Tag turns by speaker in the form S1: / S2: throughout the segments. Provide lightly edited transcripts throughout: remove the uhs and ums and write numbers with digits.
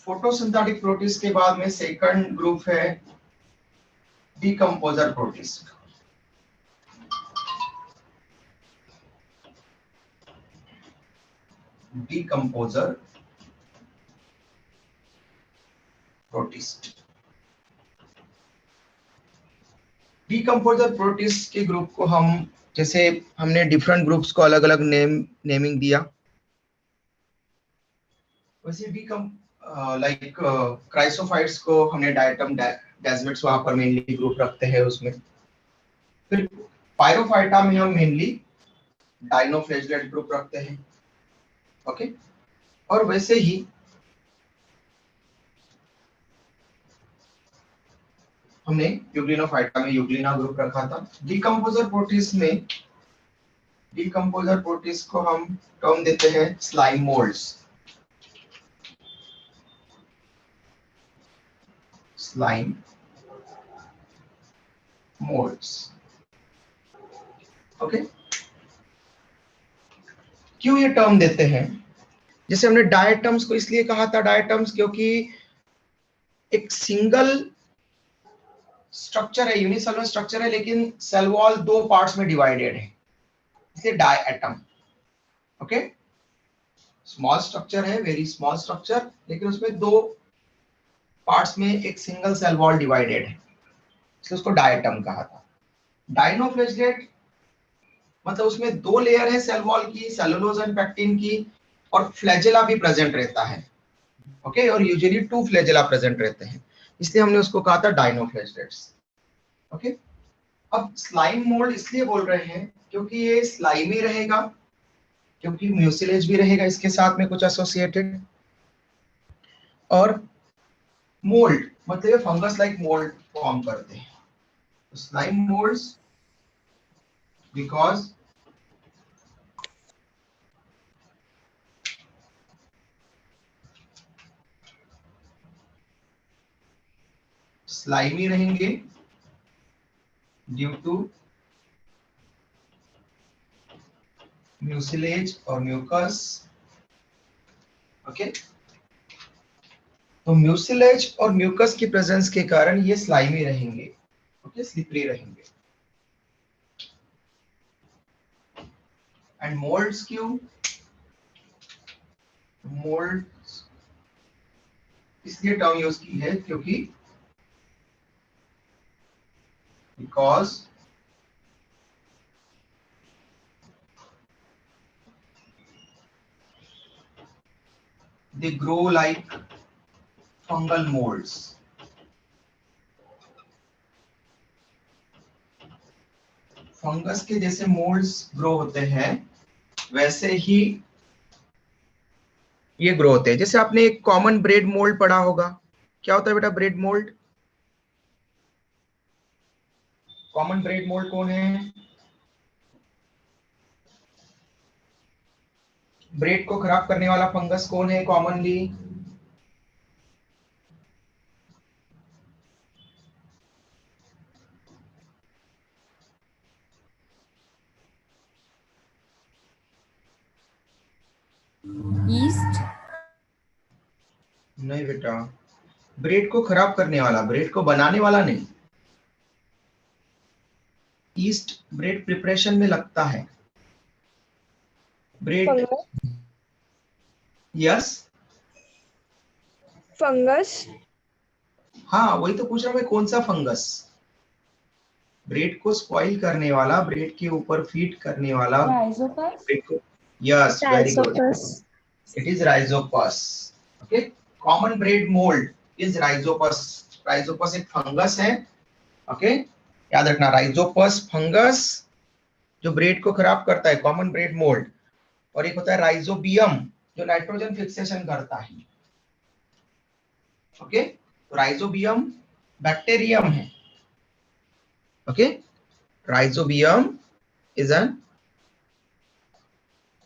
S1: Photosynthetic protist के बाद में सेकंड ग्रुप है decomposer protist. Decomposer protist. Decomposer protist के ग्रुप को हम, जैसे हमने डिफरेंट ग्रुप्स को अलग अलग नेमिंग दिया, वैसे लाइक क्राइसोफाइट्स को हमने डायटम डेजमिट्स वहां पर मेनली ग्रुप रखते हैं उसमें। फिर पायरोफाइटा में हम मेनली डाइनोफ्लैगेलेट ग्रुप रखते हैं। ओके, और वैसे ही हमने यूग्लिनोफाइटा में यूग्लिना ग्रुप रखा था। डीकंपोजर प्रोटिस्ट में, डीकंपोजर प्रोटिस्ट को हम टर्म देते हैं slime moulds. Slime moulds. Okay, क्यों ये टर्म देते हैं? जैसे हमने डायटम्स को इसलिए कहा था डायटम्स क्योंकि एक सिंगल स्ट्रक्चर है, यूनिसेलुलर स्ट्रक्चर है, लेकिन सेल वॉल दो पार्ट्स में डिवाइडेड है, इसलिए डायटम। ओके, स्मॉल स्ट्रक्चर है, वेरी स्मॉल स्ट्रक्चर, लेकिन उसमें दो पार्ट्स में एक सिंगल सेल वॉल डिवाइडेड है, इसलिए उसको डायटम कहा था। डाइनोफ्लैगेलेट मतलब उसमें दो लेयर है सेल वॉल की, सेलुलोज एंड पेक्टिन की, और फ्लैजेला भी प्रेजेंट रहता है। ओके, और यूजुअली 2 फ्लैजेला प्रेजेंट रहते हैं, इसलिए हमने उसको कहा था डाइनोफ्लैगेलेट्स। ओके, अब स्लाइम मोल्ड इसलिए बोल रहे हैं क्योंकि ये स्लाइमी रहेगा, क्योंकि म्यूसिलेज भी रहेगा इसके साथ में कुछ एसोसिएटेड, और मोल्ड मतलब ये फंगस लाइक मोल्ड फॉर्म करते हैं। स्लाइम मोल्ड्स बिकॉज स्लाइमी रहेंगे ड्यू टू म्यूसिलेज और म्यूकस। ओके, तो म्यूसिलेज और म्यूकस की प्रेजेंस के कारण ये स्लाइमी रहेंगे। ओके, स्लिपरी रहेंगे। एंड मोल्ड्स क्यों? मोल्ड्स इसलिए टर्म यूज की है क्योंकि because they grow like fungal molds। Fungus के जैसे मोल्ड्स ग्रो होते हैं वैसे ही ये ग्रो होते हैं। जैसे आपने एक कॉमन ब्रेड मोल्ड पढ़ा होगा, क्या होता है बेटा bread mould? Common bread mould कौन है? ब्रेड को खराब करने वाला फंगस कौन है कॉमनली?
S2: यीस्ट?
S1: नहीं बेटा, ब्रेड को खराब करने वाला, ब्रेड को बनाने वाला नहीं। ईस्ट ब्रेड प्रिपरेशन में लगता है। Bread, yes,
S3: fungus.
S1: हाँ वही तो पूछ रहा मैं, कौन सा फंगस? ब्रेड को स्पॉइल करने वाला, ब्रेड के ऊपर फीड करने वाला,
S2: राइजोपस?
S1: ब्रेड को, yes very good,
S3: Rhizopus.
S1: It is Rhizopus. Okay, common bread mould is Rhizopus. Rhizopus एक फंगस है। ओके, याद रखना, राइजोपस फंगस जो ब्रेड को खराब करता है, कॉमन ब्रेड मोल्ड। और एक होता है राइजोबियम जो नाइट्रोजन फिक्सेशन करता है। ओके, तो राइजोबियम बैक्टीरियम है। Okay, rhizobium is an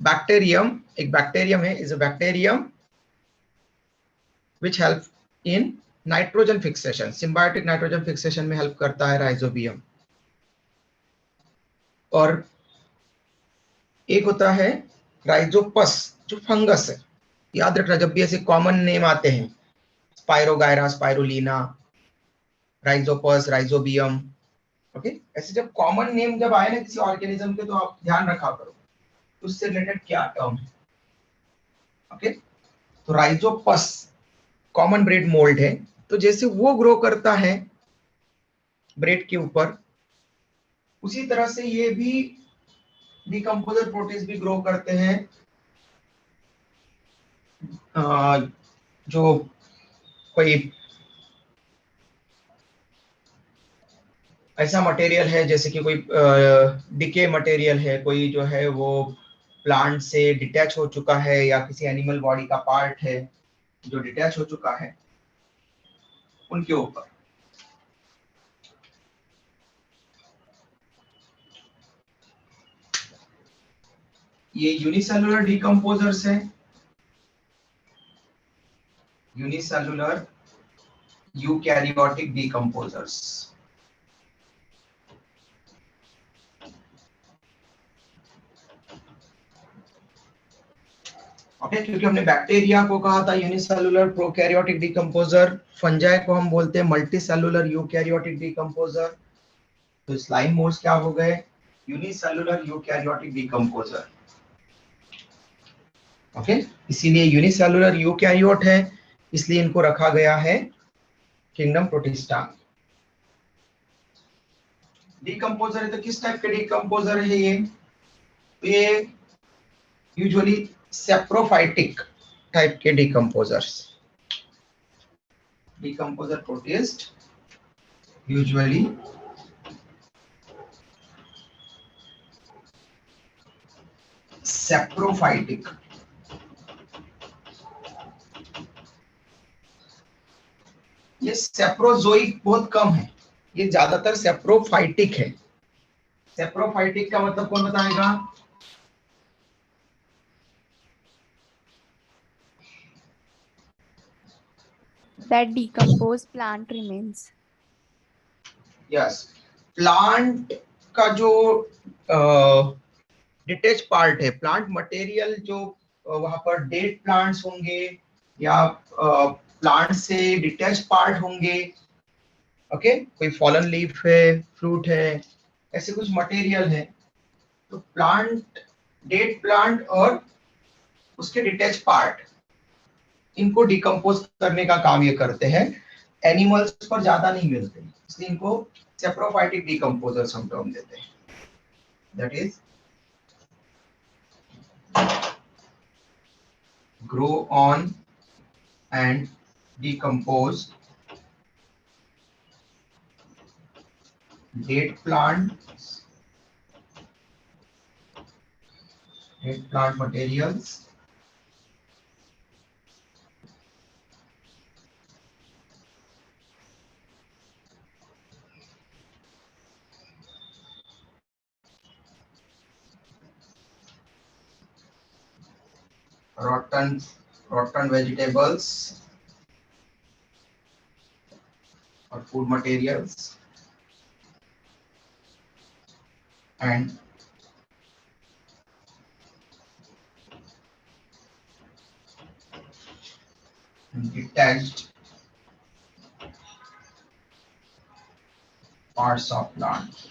S1: bacterium, एक बैक्टीरियम है, is a bacterium which help in nitrogen fixation, symbiotic nitrogen fixation में हेल्प करता है राइजोबियम। और एक होता है राइजोपस जो फंगस है। याद रखना जब भी ऐसे कॉमन नेम आते हैं spirogyra, spirulina, Rhizopus, rhizobium. Okay, ऐसे जब कॉमन नेम जब आए ना किसी ऑर्गेनिज्म के, तो आप ध्यान रखा करो उससे रिलेटेड क्या टर्म है। ओके, तो राइजोपस कॉमन ब्रेड मोल्ड है, तो जैसे वो ग्रो करता है ब्रेड के ऊपर, उसी तरह से ये भी डिकम्पोजर प्रोटीज भी ग्रो करते हैं। जो कोई ऐसा मटेरियल है, जैसे कि कोई डिके मटेरियल है, कोई जो है वो प्लांट से डिटैच हो चुका है, या किसी एनिमल बॉडी का पार्ट है जो डिटैच हो चुका है, उनके ऊपर। ये यूनिसेलुलर डिकम्पोजर्स हैं, यूनिसेलुलर यूकैरियोटिक डिकम्पोजर्स। ओके, क्योंकि हमने बैक्टीरिया को कहा था यूनिसेलुलर प्रोकैरियोटिक डिकम्पोजर, फंजाई को हम बोलते हैं मल्टीसेलुलर यूकैरियोटिक डिकम्पोजर, तो स्लाइम मोल्ड्स क्या हो गए, यूनिसेलुलर यूकैरियोटिक डिकम्पोजर। ओके, इसीलिए यूनिसेलुलर यूकैरियोट है, इसलिए इनको रखा गया है किंगडम प्रोटिस्टा। डिकम्पोजर है तो किस टाइप के डिकम्पोजर है ये? तो ये यूजुअली सेप्रोफाइटिक टाइप के decomposers, decomposer protist usually saprophytic. ये सेप्रोजोइक बहुत कम है, ये ज्यादातर सेप्रोफाइटिक है। सेप्रोफाइटिक का मतलब कौन बताएगा?
S2: That decomposed plant remains.
S1: Yes, plant का जो डिटेच पार्ट है, प्लांट मटेरियल जो वहां पर डेड प्लांट्स होंगे या प्लांट से डिटेच पार्ट होंगे। ओके, कोई फॉलन लीफ है, फ्रूट है, ऐसे कुछ मटेरियल है, तो प्लांट, डेड प्लांट और उसके डिटेच पार्ट, इनको डिकम्पोज करने का काम ये करते हैं। एनिमल्स पर ज्यादा नहीं मिलते, इसलिए इनको सेप्रोफाइटिक डिकम्पोजर्स हम टर्म देते हैं। That is grow on and decompose dead plant materials rotten vegetables or food materials and detached parts of plant।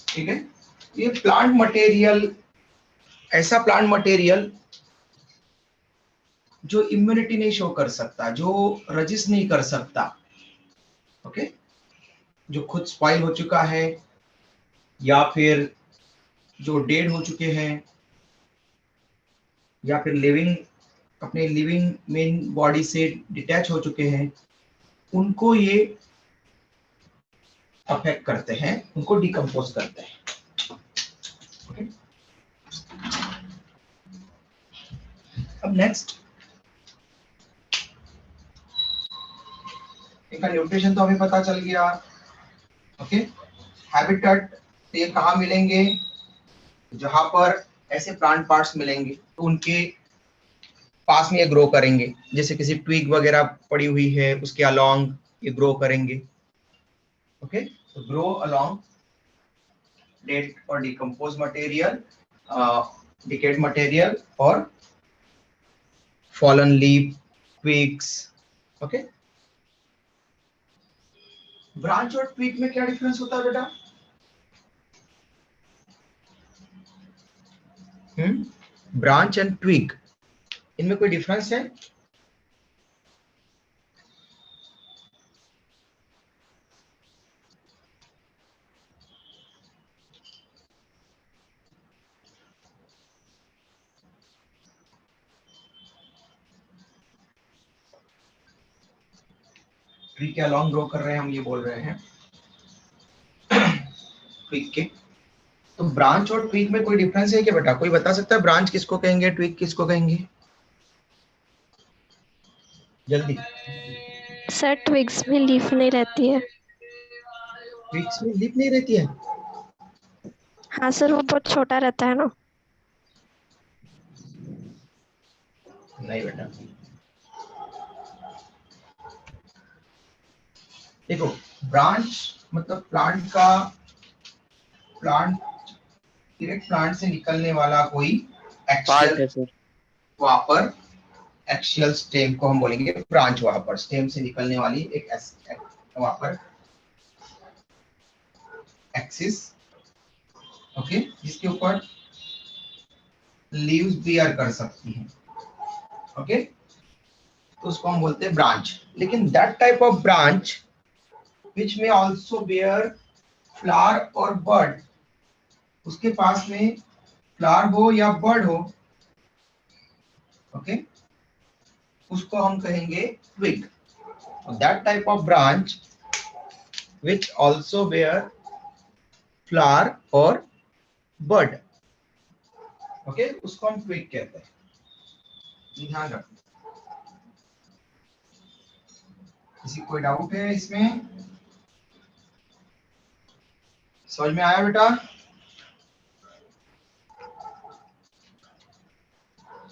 S1: ठीक है, ये प्लांट मटेरियल, ऐसा प्लांट मटेरियल जो इम्यूनिटी नहीं शो कर सकता, जो रजिस्ट नहीं कर सकता। ओके, जो खुद स्पॉइल हो चुका है या फिर जो डेड हो चुके हैं या फिर लिविंग, अपने लिविंग मेन बॉडी से डिटैच हो चुके हैं, उनको ये अफेक्ट करते हैं, उनको डिकम्पोज करते हैं। okay? अब नेक्स्ट, इनका न्यूट्रिशन तो हमें पता चल गया। ओके, हैबिटेट, ये कहाँ मिलेंगे? जहां पर ऐसे प्लांट पार्ट्स मिलेंगे तो उनके पास में ये ग्रो करेंगे, जैसे किसी ट्विग वगैरह पड़ी हुई है उसके अलोंग ये ग्रो करेंगे। ओके, तो ग्रो अलोंग डेड और डिकम्पोज मटेरियल डिकेड मटेरियल और fallen leaf, twigs. Okay, branch और ट्विग में क्या डिफरेंस होता है बेटा? ब्रांच एंड ट्विग, इनमें कोई डिफरेंस है? ट्री के अलॉन्ग ग्रो कर रहे हैं हम, ये बोल रहे हैं ट्विग के। तो ब्रांच और ट्विग में कोई डिफरेंस है क्या बेटा? कोई बता सकता है ब्रांच किसको कहेंगे, ट्विग किसको कहेंगे? जल्दी।
S3: सर ट्विग्स में लीफ नहीं रहती है।
S1: ट्विग्स में लीफ नहीं रहती है?
S3: हाँ सर, वो बहुत छोटा रहता है ना।
S1: नहीं बेटा, देखो ब्रांच मतलब प्लांट डायरेक्ट प्लांट से निकलने वाला कोई एक्सियल, वहां पर एक्सियल स्टेम को हम बोलेंगे ब्रांच। वहां पर स्टेम से निकलने वाली एक वहां पर एक्सिस, ओके, जिसके ऊपर लीव्स बियर कर सकती हैं। ओके, तो उसको हम बोलते हैं ब्रांच। लेकिन that type of branch which may also bear flower और bud, उसके पास में फ्लावर हो या बर्ड हो, ओके, उसको हम कहेंगे twig। That type of branch which also bear flower और bud, ओके, उसको हम twig कहते हैं। ध्यान रखना। किसी कोई डाउट है इसमें? समझ में आया बेटा?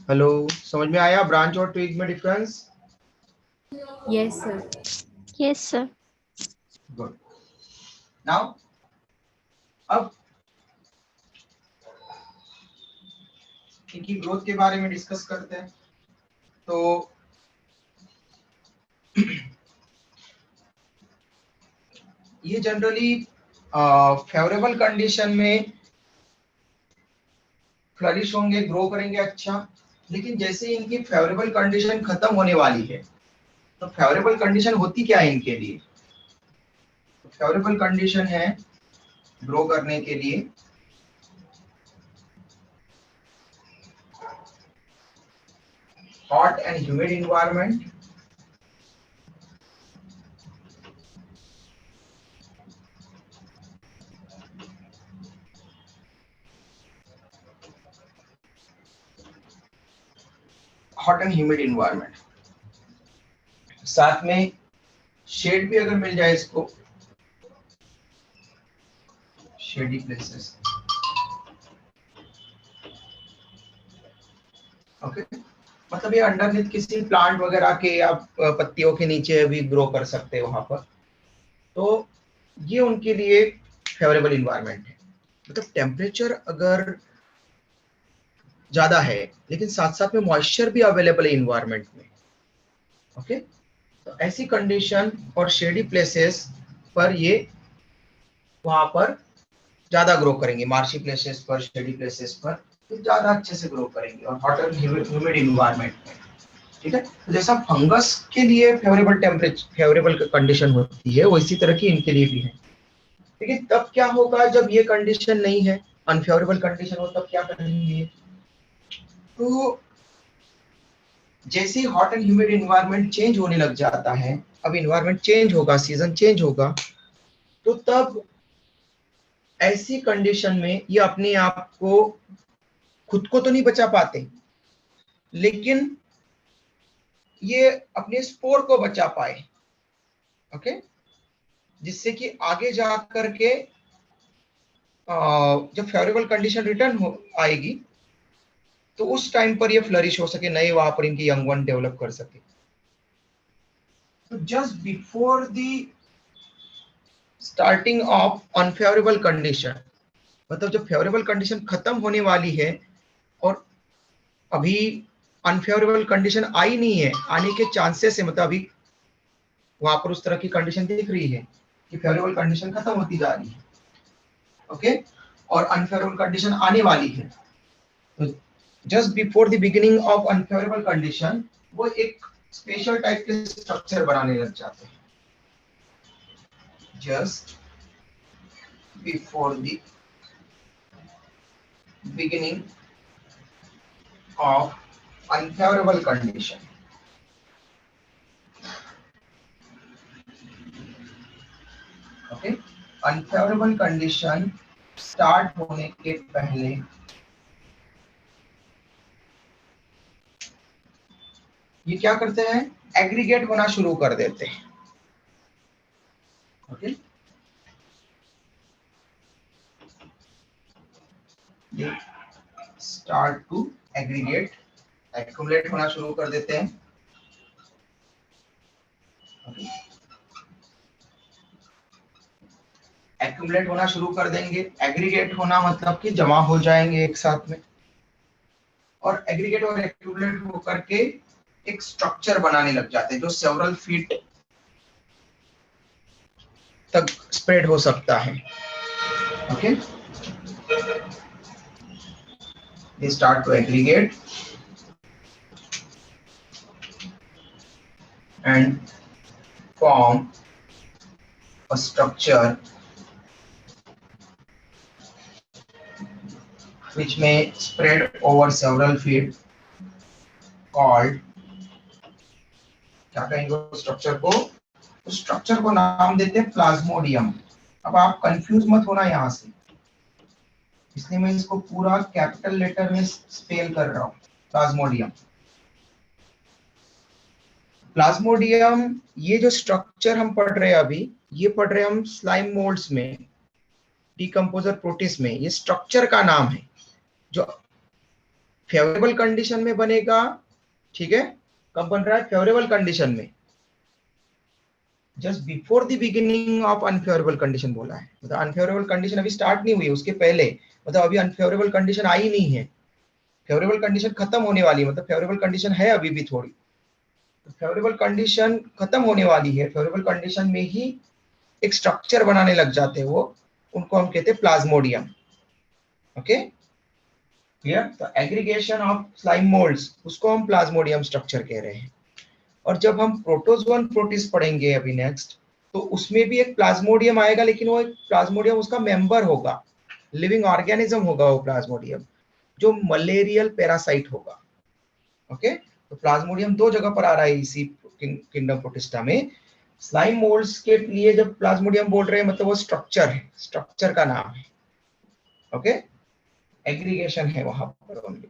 S1: हेलो, समझ में आया ब्रांच और ट्विग में difference?
S2: Yes, sir.
S3: Yes sir.
S1: Good. Now अब इनकी ग्रोथ के बारे में डिस्कस करते हैं। तो ये जनरली फेवरेबल कंडीशन में फ्लरिश होंगे, ग्रो करेंगे अच्छा। लेकिन जैसे इनकी फेवरेबल कंडीशन खत्म होने वाली है, तो फेवरेबल कंडीशन होती क्या है इनके लिए? फेवरेबल कंडीशन है ग्रो करने के लिए hot and humid environment, hot and humid environment, साथ में शेड भी अगर मिल जाए इसको, शेडी प्लेसेस। ओके, मतलब ये अंडरनीथ किसी प्लांट वगैरह के या पत्तियों के नीचे भी ग्रो कर सकते हैं वहां पर। तो ये उनके लिए फेवरेबल इन्वायरमेंट है। मतलब टेम्परेचर अगर ज्यादा है लेकिन साथ साथ में मॉइस्चर भी अवेलेबल है इन्वायरमेंट में, ओके, तो ऐसी कंडीशन और शेडी प्लेसेस पर ये वहां पर ज्यादा ग्रो करेंगे। मार्शी प्लेसेस पर, शेडी प्लेसेस पर तो ज्यादा अच्छे से ग्रो करेंगे, और हॉट एंड ह्यूमिड इन्वायरमेंट में, ठीक है। तो जैसा फंगस के लिए फेवरेबल टेम्परेचर, फेवरेबल कंडीशन होती है, वो इसी तरह की इनके लिए भी है। लेकिन तब क्या होगा जब ये कंडीशन नहीं है, अनफेवरेबल कंडीशन हो, तब क्या करेंगे? तो जैसे ही hot and humid environment change होने लग जाता है, अब इन्वायरमेंट चेंज होगा, सीजन चेंज होगा, तो तब ऐसी कंडीशन में ये अपने आप को, खुद को तो नहीं बचा पाते, लेकिन ये अपने स्पोर को बचा पाए, ओके, जिससे कि आगे जा करके जब फेवरेबल कंडीशन रिटर्न हो आएगी, तो उस टाइम पर ये फ्लरिश हो सके, नए वहां पर इनकी यंग वन डेवलप कर सके। तो just before the starting of unfavourable condition, मतलब जब फेवरेबल कंडीशन खत्म होने वाली है और अभी अनफेवरेबल कंडीशन आई नहीं है, आने के चांसेस है, मतलब अभी वहां पर उस तरह की कंडीशन दिख रही है कि फेवरेबल कंडीशन खत्म होती जा रही है, ओके, और अनफेवरेबल कंडीशन आने वाली है। तो just before the beginning of unfavourable condition वो एक स्पेशल टाइप के स्ट्रक्चर बनाने लग जाते हैं। Just before the beginning of unfavourable condition, okay, unfavourable condition start होने के पहले ये क्या करते हैं, एग्रीगेट होना शुरू कर देते हैं, ओके, ये स्टार्ट टू एग्रीगेट, एक्यूमुलेट होना शुरू कर देते हैं, एक्यूमुलेट होना शुरू कर देंगे। एग्रीगेट होना मतलब कि जमा हो जाएंगे एक साथ में, और एग्रीगेट और एक्यूमुलेट होकर के एक स्ट्रक्चर बनाने लग जाते हैं जो सेवरल फीट तक स्प्रेड हो सकता है, okay. They start to aggregate and form a structure which may spread over several feet called, क्या कहेंगे उस स्ट्रक्चर को, उस स्ट्रक्चर को नाम देते हैं प्लाज्मोडियम। अब आप कंफ्यूज मत होना यहाँ से, इसलिए मैं इसको पूरा कैपिटल लेटर में स्पेल कर रहा हूँ, प्लाज्मोडियम। प्लाज्मोडियम ये जो स्ट्रक्चर हम पढ़ रहे हैं अभी, ये पढ़ रहे हैं हम स्लाइम मोल्ड्स में, डिकम्पोजर प्रोटिस्ट में। ये स्ट्रक्चर का नाम है जो फेवरेबल कंडीशन में बनेगा, ठीक है। कब बन रहा है, फेवरेबल कंडीशन में, just before the beginning of unfavourable condition बोला है, मतलब अनफेवरेबल कंडीशन अभी स्टार्ट नहीं हुई, उसके पहले, मतलब अभी अनफेवरेबल कंडीशन आई नहीं है, फेवरेबल कंडीशन खत्म होने वाली है, मतलब फेवरेबल कंडीशन है अभी भी थोड़ी, तो फेवरेबल कंडीशन खत्म होने वाली है, फेवरेबल कंडीशन में ही एक स्ट्रक्चर बनाने लग जाते हैं वो, उनको हम कहते हैं प्लाज्मोडियम, ओके क्लियर। तो एग्रीगेशन ऑफ स्लाइम मोल्ड्स उसको हम प्लाज्मोडियम स्ट्रक्चर कह रहे हैं। और जब हम प्रोटोजोन प्रोटिस्ट पढ़ेंगे अभी नेक्स्ट, तो उसमें भी एक प्लाज्मोडियम आएगा, लेकिन वो एक प्लाज्मोडियम उसका मेंबर होगा, लिविंग ऑर्गेनिज्म होगा वो प्लाज्मोडियम, जो मलेरियल पैरासाइट होगा, ओके। तो प्लाज्मोडियम दो जगह पर आ रहा है इसी किंगडम प्रोटिस्टा में। स्लाइम मोल्ड्स के लिए जब प्लाज्मोडियम बोल रहे हैं, मतलब वो स्ट्रक्चर है, स्ट्रक्चर का नाम है, ओके। एग्रीगेशन है वहां पर ओनली।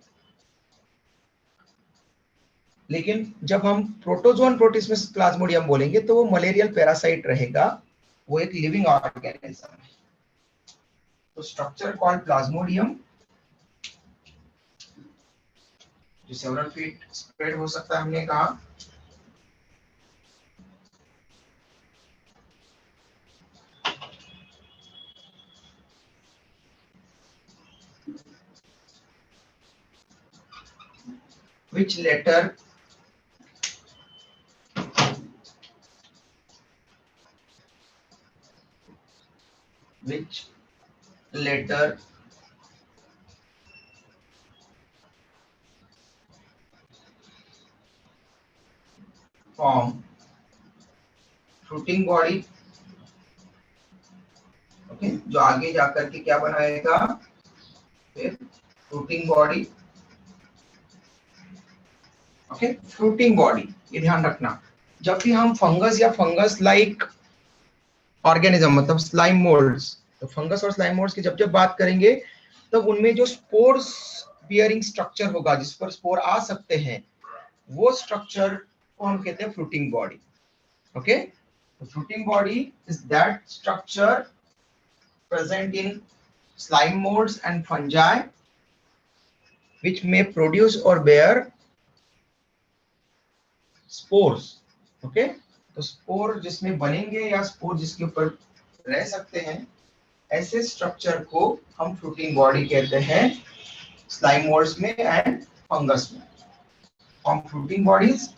S1: लेकिन जब हम प्रोटोजोन प्रोटिस्ट में प्लाज्मोडियम बोलेंगे तो वो मलेरियल पैरासाइट रहेगा, वो एक लिविंग ऑर्गेनिज्म है। तो स्ट्रक्चर कॉल्ड प्लाज्मोडियम, जो सेवरल फीट स्प्रेड हो सकता है, हमने कहा, which later form fruiting body, okay, जो आगे जाकर के क्या बनाएगा, फिर fruiting body, okay. Fruiting body, ये ध्यान रखना, जब भी हम फंगस या फंगस लाइक ऑर्गेनिज्म मतलब स्लाइम मोल्ड्स, तो फंगस और स्लाइम मोल्ड्स की जब जब बात करेंगे, तब उनमें जो स्पोर्स बियरिंग स्ट्रक्चर होगा, जिस पर स्पोर आ सकते हैं, वो स्ट्रक्चर को हम कहते हैं fruiting body, okay. Fruiting body is that structure present in slime molds and fungi which may produce or bear spores, okay। तो स्पोर जिसमें बनेंगे या स्पोर जिसके ऊपर रह सकते हैं, ऐसे स्ट्रक्चर को हम फ्रूटिंग बॉडी कहते हैं, स्लाइम मोल्ड्स में एंड फंगस में form fruiting bodies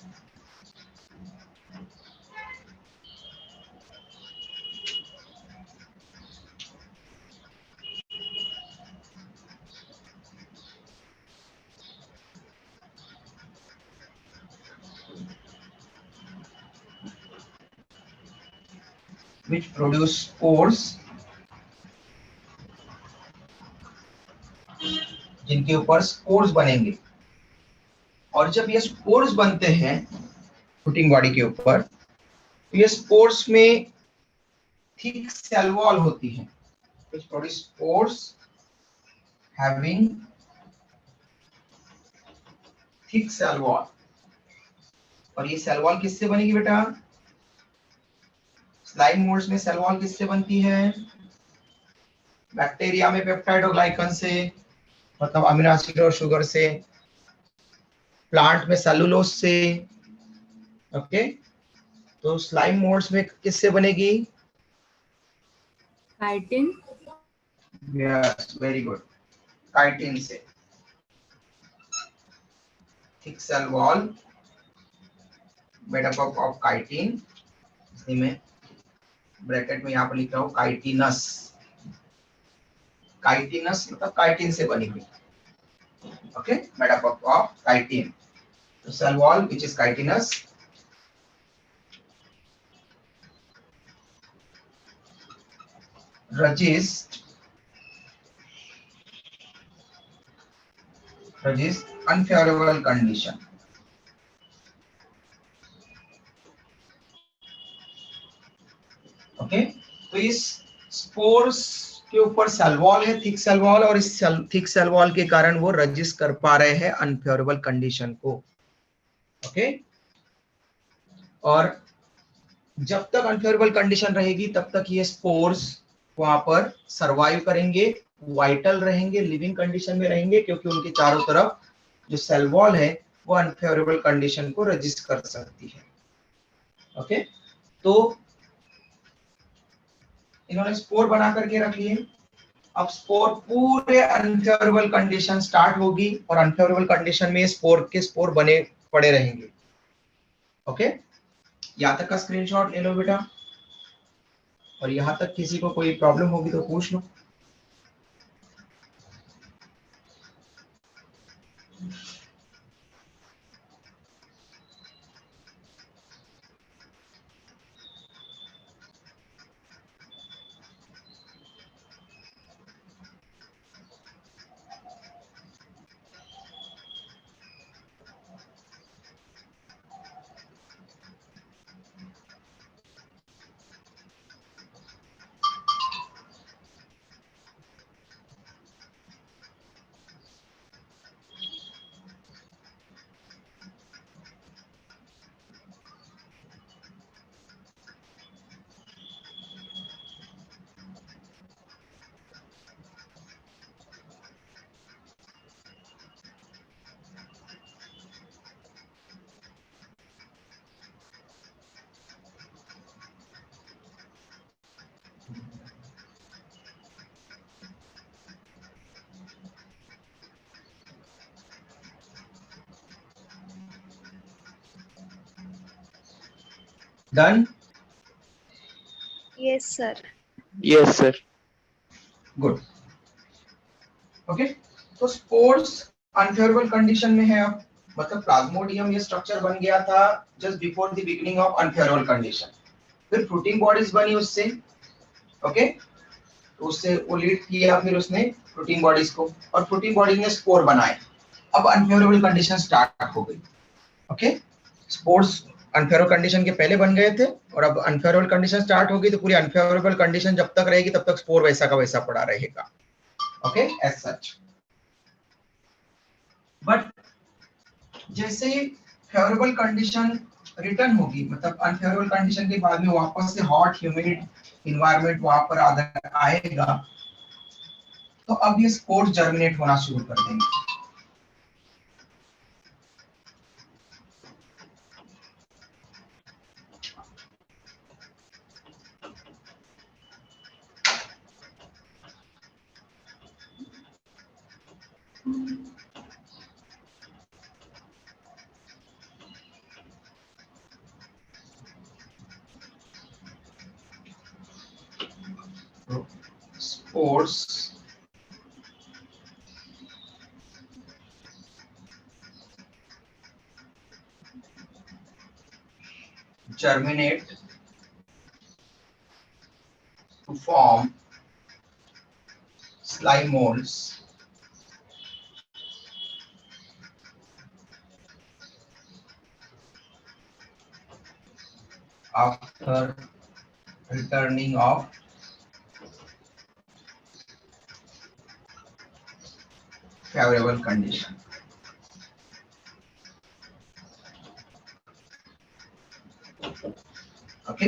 S1: which produce spores, जिनके ऊपर स्पोर्स बनेंगे। और जब ये स्पोर्स बनते हैं फ्रूटिंग बॉडी के ऊपर, तो ये स्पोर्स में थिक सेल वॉल होती है, which produce spores having thick cell wall. और ये सेल वॉल किससे बनेगी बेटा? स्लाइम मोल्ड्स में सेल वॉल किससे बनती है? बैक्टीरिया में पेप्टाइड और ग्लाइकन से, मतलब अमीनो एसिड और शुगर से। प्लांट में सेलुलोज से। ओके, तो स्लाइम मोल्ड्स में किससे बनेगी?
S2: Chitin.
S1: Yes, very good, chitin से। Thick cell wall made up of chitin, इसलिए मैं ब्रैकेट में यहाँ पर लिख रहा हूँ काइटिनस। काइटिनस मतलब काइटिन से बनी हुई। Okay, made up of chitin. तो cell wall which is chitinous resist unfavorable condition। Okay, तो इस स्पोर्स के ऊपर सेल वॉल है, थिक सेल वॉल, और इस थिक सेल वॉल के कारण वो रजिस्ट कर पा रहे हैं अनफेवरेबल कंडीशन को। ओके, और जब तक अनफेवरेबल कंडीशन रहेगी तब तक ये स्पोर्स वहां पर सरवाइव करेंगे, वाइटल रहेंगे, लिविंग कंडीशन में रहेंगे, क्योंकि उनके चारों तरफ जो सेल वॉल है वो अनफेवरेबल कंडीशन को रजिस्ट कर सकती है। ओके, तो इन्होंने स्पोर बना करके रख लिए। अब स्पोर पूरे अनफेवरेबल कंडीशन स्टार्ट होगी और अनफेवरेबल कंडीशन में स्पोर के स्पोर बने पड़े रहेंगे। ओके, यहाँ तक का स्क्रीनशॉट ले लो बेटा, और यहाँ तक किसी को कोई प्रॉब्लम होगी तो पूछ लो। Done?
S3: Yes sir.
S4: Yes sir.
S1: Good. Okay, तो स्पोर्स अनफेवरेबल कंडीशन में है। अब मतलब प्लाज्मोडियम ये स्ट्रक्चर बन गया था just before the beginning of unfavourable condition, फिर फ्रूटिंग बॉडीज बनी उससे। ओके, तो उससे वो लीड किया फिर उसने फ्रूटिंग बॉडीज को, और फ्रूटिंग बॉडीज ने स्पोर बनाए। अब अनफेवरेबल कंडीशन स्टार्ट हो गई। ओके, स्पोर्स अनफेवरेबल कंडीशन के पहले बन गए थे, और अब अनफेवरेबल कंडीशन स्टार्ट हो गई, तो पूरी अनफेवरेबल कंडीशन जब तक रहेगी तब तक स्पोर वैसा का वैसा पड़ा रहेगा। Okay, as such. बट जैसे फेवरेबल कंडीशन रिटर्न होगी, मतलब अनफेवरेबल कंडीशन के बाद में वापस से हॉट ह्यूमिड इन्वायरमेंट वहां पर आएगा, तो अब ये स्पोर्स जर्मिनेट होना शुरू कर देंगे। spores germinate to form slime molds after returning of favorable condition. Okay,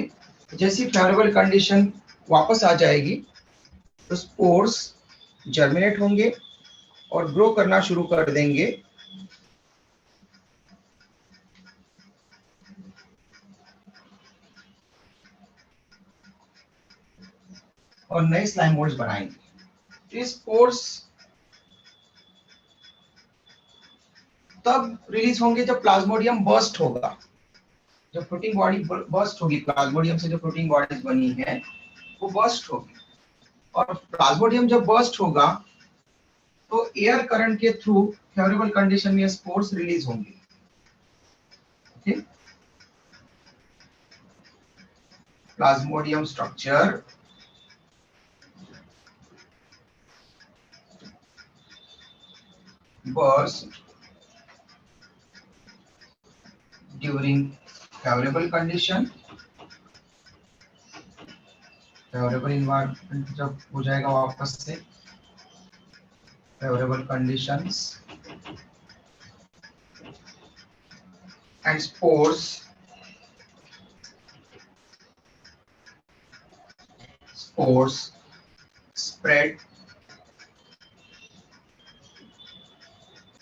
S1: जैसी फेवरेबल कंडीशन वापस आ जाएगी तो स्पोर्स जर्मिनेट होंगे और ग्रो करना शुरू कर देंगे और नए स्लाइम मोल्ड्स बनाएंगे। ये स्पोर्स तब रिलीज होंगे जब प्लाज्मोडियम बर्स्ट होगा, जब फ्लोटिंग बॉडी बर्स्ट होगी, प्लाज्मोडियम से जो फ्लोटिंग बॉडीज बनी है वो बर्स्ट होगी, और प्लाज्मोडियम जब बर्स्ट होगा तो एयर करंट के थ्रू फेवरेबल कंडीशन में स्पोर्स रिलीज होंगे। Okay, Plasmodium structure burst during favorable condition, favorable environment जब हो जाएगा वापस से favorable conditions, and spores spread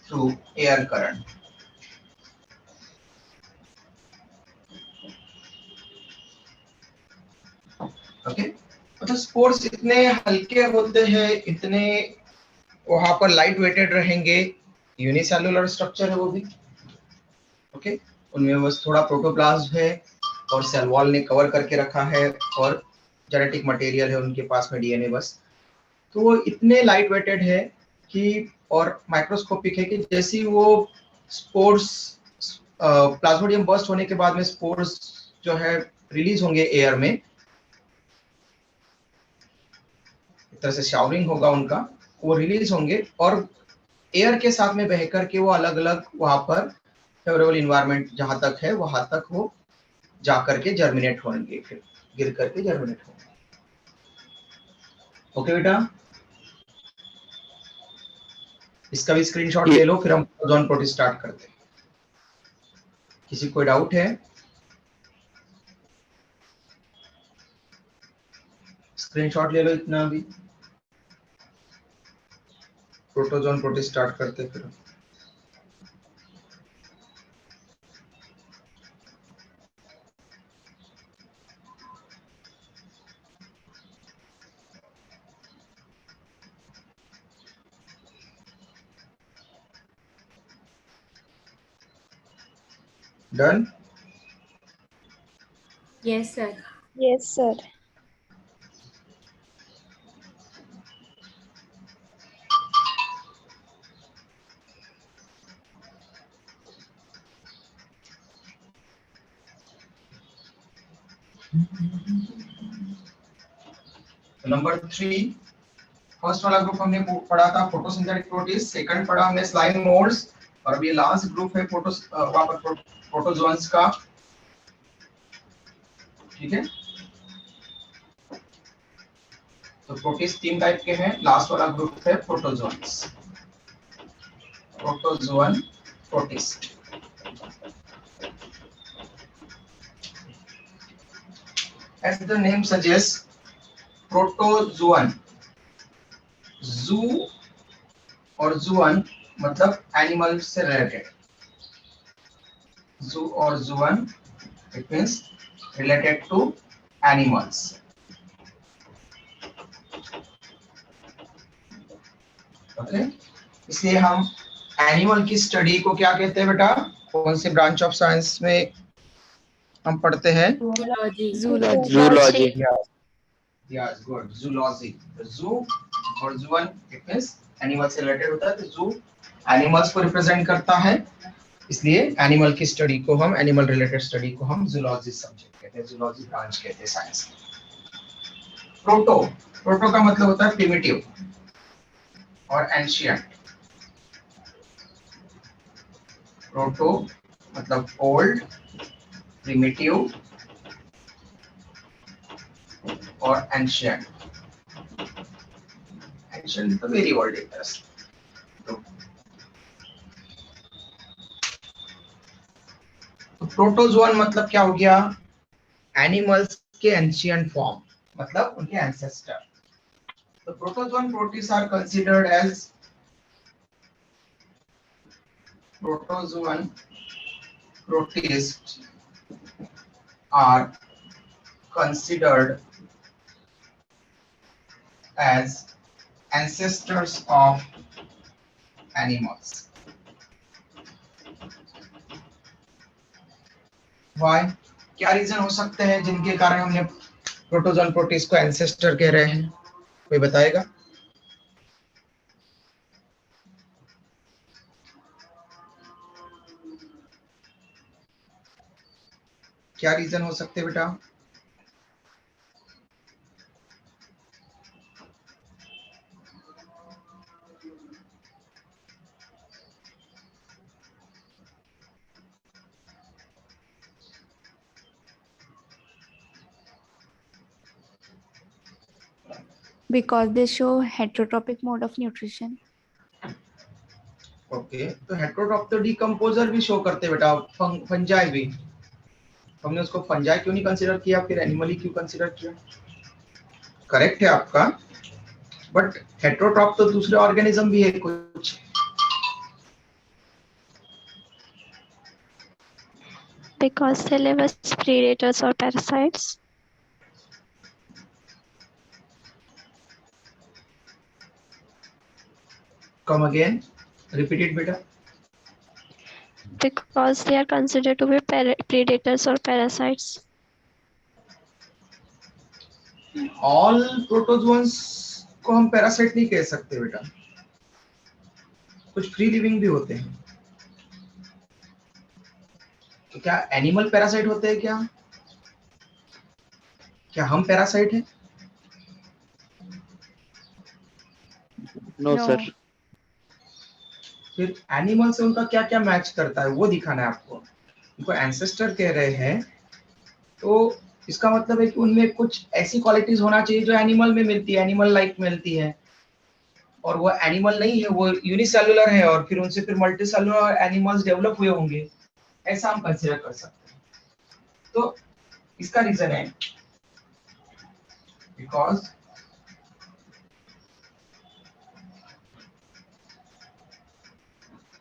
S1: through air current. Okay, मतलब स्पोर्स इतने हल्के होते हैं, इतने वहां पर लाइट वेटेड रहेंगे, यूनिसेलुलर स्ट्रक्चर है वो भी। ओके, उनमें बस थोड़ा प्रोटोप्लाज्म है और सेल वॉल ने कवर करके रखा है और जेनेटिक मटेरियल है उनके पास में, डीएनए बस। तो वो इतने लाइट वेटेड है कि और माइक्रोस्कोपिक है कि जैसे वो स्पोर्स प्लाज्मोडियम बर्स्ट होने के बाद में स्पोर्स जो है रिलीज होंगे एयर में, एक तरह से शावरिंग होगा उनका, वो रिलीज होंगे और एयर के साथ में बह करके वो अलग अलग वहां पर फेवरेबल इन्वायरमेंट जहां तक है वहां तक वो जा करके जर्मिनेट होंगे, फिर गिर करके जर्मिनेट होंगे। ओके बेटा, इसका भी स्क्रीनशॉट ले लो, फिर हम प्रोटोजोन प्रोटीन स्टार्ट करते हैं। किसी कोई डाउट है? स्क्रीनशॉट ले लो इतना भी, प्रोटोजोन प्रोटीन स्टार्ट करते हैं फिर। Done?
S2: Yes, sir.
S3: Yes, sir.
S1: Number 3, first वाला ग्रुप हमने पढ़ा था फोटोसिंथेटिक प्रोटीज, सेकंड पढ़ा हमने स्लाइम मोल्ड्स, और अभी लास्ट ग्रुप है प्रोटोजोन्स का। ठीक है, तो प्रोटीज 3 टाइप के हैं, लास्ट वाला ग्रुप है protozoans, protozoan protist. As the name suggests, protozoan, zoo और जुअन मतलब एनिमल से रिलेटेड, जू और zoan it means related to animals. Okay, इसलिए हम एनिमल की स्टडी को क्या कहते हैं बेटा? कौन से ब्रांच ऑफ साइंस में हम पढ़ते हैं?
S2: Zoology.
S3: Zoology.
S1: Yes, good. Zoology. The zoo और जूवन इट मींस एनिमल से रिलेटेड होता है, तो जू एनिमल्स को रिप्रेजेंट करता है, इसलिए एनिमल की स्टडी को हम एनिमल रिलेटेड स्टडी को हम जूलॉजी सब्जेक्ट कहते हैं, जूलॉजी ब्रांच कहते हैं साइंस। प्रोटो, प्रोटो का मतलब होता है प्रिमिटिव और एंशिएंट। प्रोटो मतलब ओल्ड, प्रिमिटिव और एंशिएंट। एंशिएंट तो वेरी ओल्ड एक तरह से। तो प्रोटोजोअन मतलब क्या हो गया? एनिमल्स के एंशिएंट फॉर्म, मतलब उनके एंसेस्टर। तो protozoan protist are considered as protozoan protists are considered as ancestors of animals. Why? क्या रीजन हो सकते हैं जिनके कारण हमने प्रोटोजोन प्रोटिस्ट को एंसेस्टर कह रहे हैं? कोई बताएगा? क्या रीजन हो सकते हैं बेटा?
S2: Because they show heterotrophic mode of nutrition.
S1: Okay, तो हेटेरोट्रॉप तो डिकम्पोजर भी शो करते हैं बेटा, फंजाई भी। हमने उसको फंजाई क्यों नहीं कंसीडर किया, फिर एनिमल ही क्यों कंसीडर किया? करेक्ट है आपका, बट हेटेरोट्रॉप तो दूसरे ऑर्गेनिज्म भी है कुछ।
S3: Because they live as predators or parasites.
S1: Come again, repeat it beta.
S3: Because they are considered to be predators or parasites.
S1: All protozoans को हम पैरासाइट नहीं कह सकते बेटा, कुछ फ्री लिविंग भी होते हैं। तो क्या एनिमल पैरासाइट होते हैं क्या? क्या हम पैरासाइट हैं?
S4: No
S2: No.
S4: सर।
S1: फिर एनिमल से उनका क्या क्या मैच करता है वो दिखाना है आपको। उनको एंसेस्टर कह रहे हैं, तो इसका मतलब है कि उनमें कुछ ऐसी क्वालिटीज होना चाहिए जो एनिमल में मिलती है, एनिमल लाइक मिलती है, और वो एनिमल नहीं है, वो यूनिसेलुलर है, और फिर उनसे फिर मल्टीसेलुलर एनिमल्स डेवलप हुए होंगे, ऐसा हम कंसीडर कर सकते हैं। तो इसका रीजन है because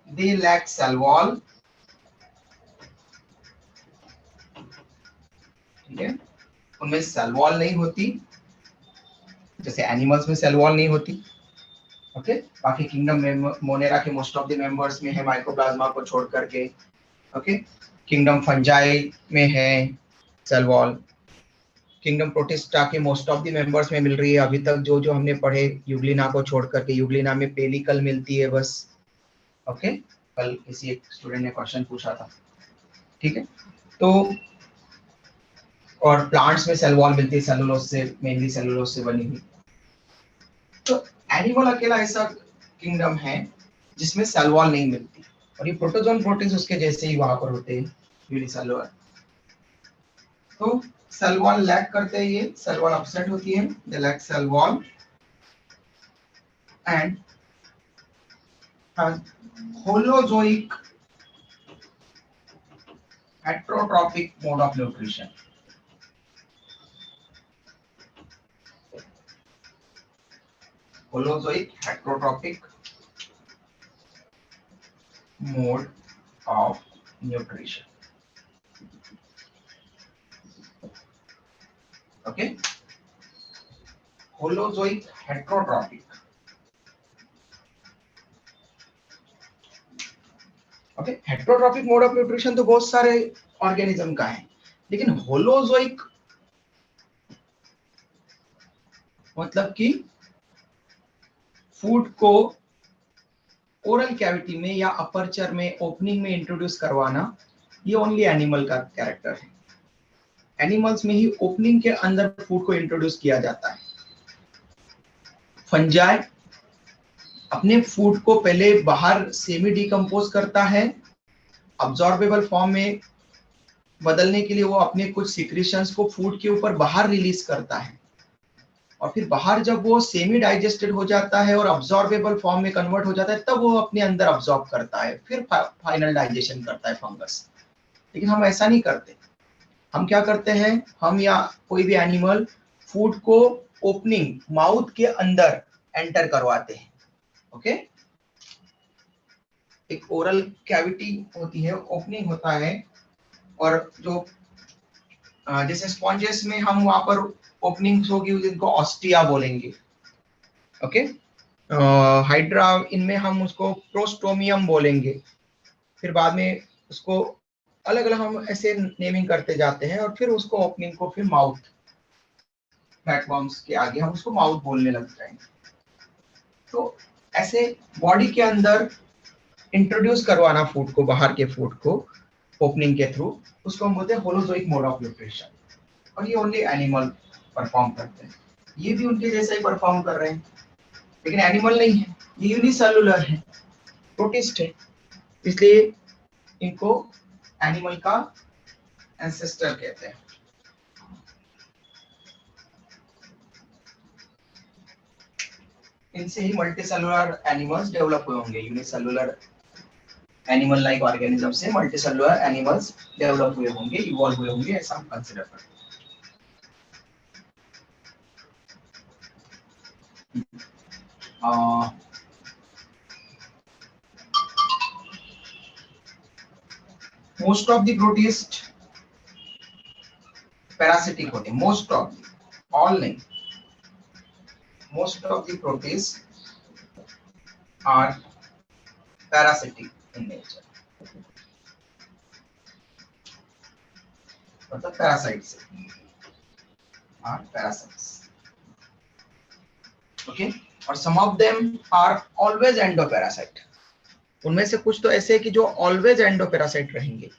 S1: they lack cell wall, ठीक है, उनमें सेल वॉल नहीं होती, जैसे एनिमल्स में सेल वॉल नहीं होती। ओके, बाकी किंगडम में मोनेरा के मोस्ट ऑफ द मेंबर्स में है माइकोप्लाज्मा को छोड़ करके। ओके, किंगडम फंजाई में है सेल वॉल, किंगडम प्रोटिस्टा के मोस्ट ऑफ द मेंबर्स में मिल रही है अभी तक, जो जो हमने पढ़े यूग्लिना को छोड़ करके। यूग्लिना में पेलिकल मिलती है बस। ओके, कल किसी एक स्टूडेंट ने क्वेश्चन पूछा था, ठीक है। तो और प्लांट्स में सेल वॉल मिलती है सेलुलोज से, मेनली सेलुलोज से बनी हुई। तो एनिमल अकेला ऐसा किंगडम है जिसमें सेल वॉल नहीं मिलती, और ये प्रोटोजोन प्रोटीन्स उसके जैसे ही वहां पर होते हैं, यूनिसेलुलर। तो सेल वॉल लैक करते हैं, ये सेल वॉल अपसेट होती है, they lack cell wall and holozoic heterotrophic mode of nutrition. Holozoic heterotrophic mode of nutrition. Okay, Holozoic heterotrophic. Okay, heterotrophic mode of nutrition तो बहुत सारे ऑर्गेनिज्म का है, लेकिन होलोजोइक मतलब कि फूड को ओरल कैविटी में या अपर्चर में ओपनिंग में इंट्रोड्यूस करवाना, ये ओनली एनिमल का कैरेक्टर है। एनिमल्स में ही ओपनिंग के अंदर फूड को इंट्रोड्यूस किया जाता है। फंजाई अपने फूड को पहले बाहर सेमी डिकम्पोज करता है, अब्जॉर्बेबल फॉर्म में बदलने के लिए वो अपने कुछ सिक्रीशंस को फूड के ऊपर बाहर रिलीज करता है, और फिर बाहर जब वो सेमी डाइजेस्टेड हो जाता है और अब्जॉर्बेबल फॉर्म में कन्वर्ट हो जाता है, तब वो अपने अंदर अब्जॉर्ब करता है, फिर फाइनल डाइजेशन करता है फंगस। लेकिन हम ऐसा नहीं करते। हम क्या करते हैं, हम या कोई भी एनिमल फूड को ओपनिंग माउथ के अंदर एंटर करवाते हैं। ओके, एक ओरल कैविटी होती है, ओपनिंग होता है, और जो जैसे स्पॉन्जेस में हम वहां पर ओपनिंग्स होगी जिनको ऑस्टिया बोलेंगे। ओके, हाइड्रा इनमें हम उसको प्रोस्टोमियम बोलेंगे। फिर बाद में उसको अलग अलग हम ऐसे नेमिंग करते जाते हैं, और फिर उसको ओपनिंग को फिर माउथ, प्लेटफॉर्म्स के आगे हम उसको माउथ बोलने लग जाएंगे। तो ऐसे बॉडी के अंदर इंट्रोड्यूस करवाना फूड को, बाहर के फूड को ओपनिंग के थ्रू, उसको हम बोलते हैं होलोजोइक मोड ऑफ न्यूट्रिशन। और ये ओनली एनिमल परफॉर्म करते हैं। ये भी उनके जैसा ही परफॉर्म कर रहे हैं, लेकिन एनिमल नहीं है, ये यूनिसेलुलर है, प्रोटिस्ट है, इसलिए इनको एनिमल का एंसेस्टर कहते हैं। इनसे ही मल्टीसेलुलर एनिमल्स डेवलप हुए होंगे। यूनिसेलुलर एनिमल लाइक ऑर्गेनिज्म से मल्टीसेलुलर एनिमल्स डेवलप हुए होंगे, इवॉल्व हुए होंगे, ऐसा हम कंसीडर करते हैं। Most of the protist parasitic होते हैं। मोस्ट ऑफ, ऑल नहीं, most of the protist are parasitic in nature, मतलब पैरासाइट्स आर पैरासाइट्स। ओके, और some of them are always endoparasite. उनमें से कुछ तो ऐसे हैं कि जो ऑलवेज एंडोपैरासाइट रहेंगे,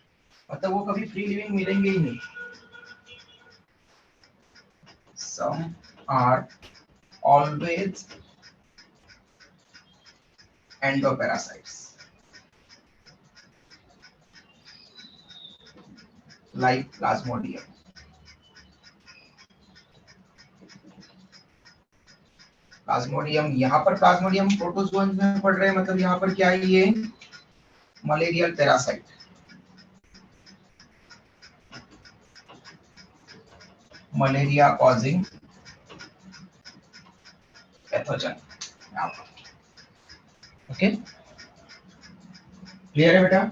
S1: मतलब वो कभी फ्री लिविंग मिलेंगे ही नहीं। Some are always endoparasites, like Plasmodium. Plasmodium, यहाँ पर प्लाज्मोडियम प्रोटोजोन में पढ़ रहे हैं, मतलब यहाँ पर क्या है, ये malarial parasite. Malaria causing pathogen यहाँ पर। ओके, क्लियर है बेटा?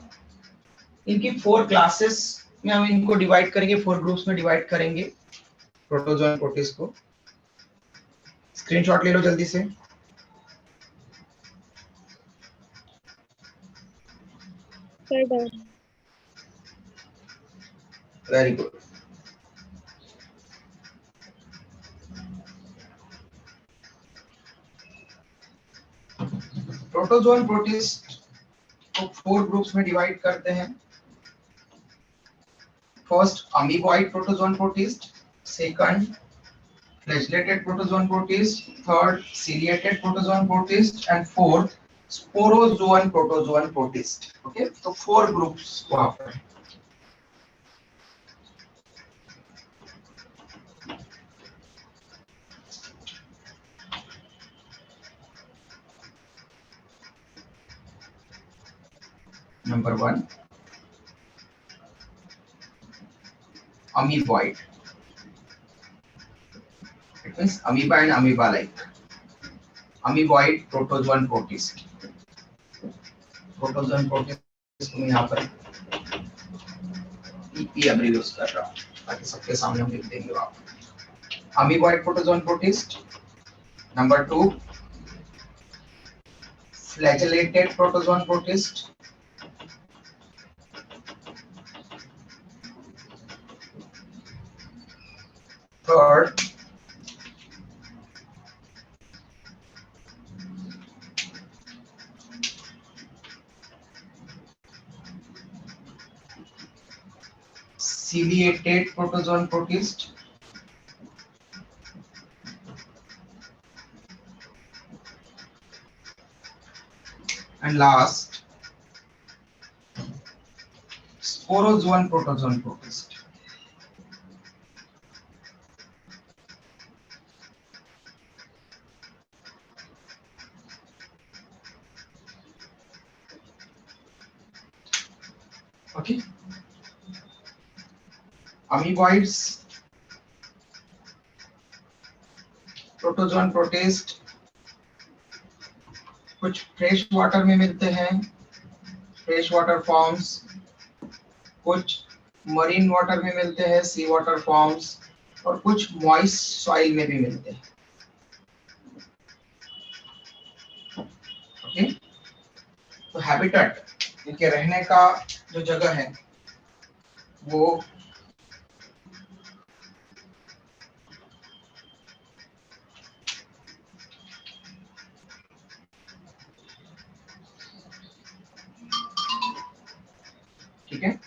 S1: इनकी 4 क्लासेस में हम इनको डिवाइड करेंगे, 4 ग्रुप्स में डिवाइड करेंगे प्रोटोजोन प्रोटिस्ट को। स्क्रीनशॉट ले लो जल्दी से। Very good. प्रोटोजोन प्रोटिस्ट को 4 ग्रुप्स में डिवाइड करते हैं। First amoeboid protozoan protist, second flagellated protozoan protist, third ciliated protozoan protist, and fourth sporozoan protozoan protist. Okay, तो 4 ग्रुप्स वहां पर है। Number 1, amoeboid. It means amoeba and amoeba-like. Amoeboid protozoan protist. Protozoan protist में यहाँ पर PP अब्रीविएट कर रहा हूँ ताकि सबके सामने हम लिख देंगे वहाँ पर। Amoeboid protozoan protist. Number 2, flagellated protozoan protist. Third, ciliated protozoan protist, and last sporozoan protozoan protist. Okay, amoeboids, protozoan protist कुछ फ्रेश वाटर में मिलते हैं, फ्रेश वाटर फॉर्म्स, कुछ मरीन वाटर में मिलते हैं, सी वाटर फॉर्म्स, और कुछ मॉइस्ट सॉइल में भी मिलते हैं। ओके, तो हैबिटेट, इनके रहने का जो जगह है वो ठीक है।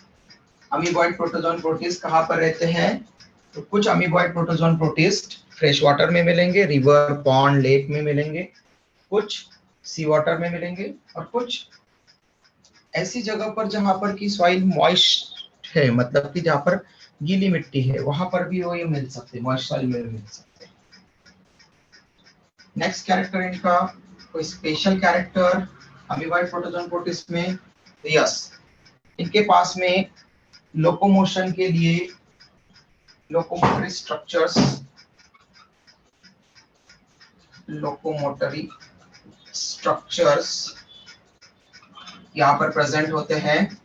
S1: अमीबॉइड प्रोटोजोन प्रोटिस्ट कहाँ पर रहते हैं? तो कुछ amoeboid protozoan protist fresh water में मिलेंगे, रिवर, पॉन्ड, लेक में मिलेंगे, कुछ सी वाटर में मिलेंगे, और कुछ ऐसी जगह पर जहां पर की सॉइल मॉइस्ट है, मतलब कि जहां पर गीली मिट्टी है, वहां पर भी वो ये मिल सकते हैं, मॉइस्ट सॉइल में भी मिल सकते हैं। नेक्स्ट कैरेक्टर इनका कोई special character amoeboid protozoan protist में? यस, इनके पास में लोकोमोशन के लिए लोकोमोटरी स्ट्रक्चर्स, लोकोमोटरी स्ट्रक्चर्स यहाँ पर प्रेजेंट होते हैं।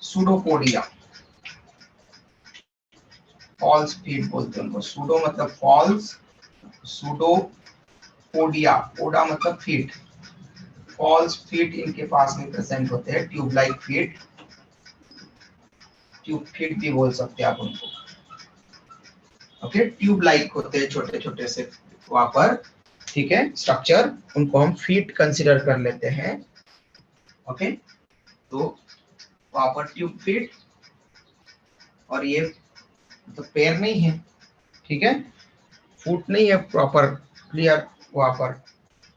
S1: सूडोपोडिया, फॉल्स फीट बोलते हैं उनको, सूडो मतलब फॉल्स, सूडोपोडिया, पोडा मतलब फीट, फॉल्स फीट इनके पास में प्रेजेंट होते हैं, tube like feet, tube feet भी बोल सकते हैं आप उनको। ओके, ट्यूब लाइक होते हैं, छोटे छोटे से वहां पर, ठीक है, स्ट्रक्चर, उनको हम फीट कंसीडर कर लेते हैं। ओके, तो वहां पर ट्यूब फीट, और ये तो पैर नहीं है, ठीक है, फुट नहीं है प्रॉपर, क्लियर, वहां पर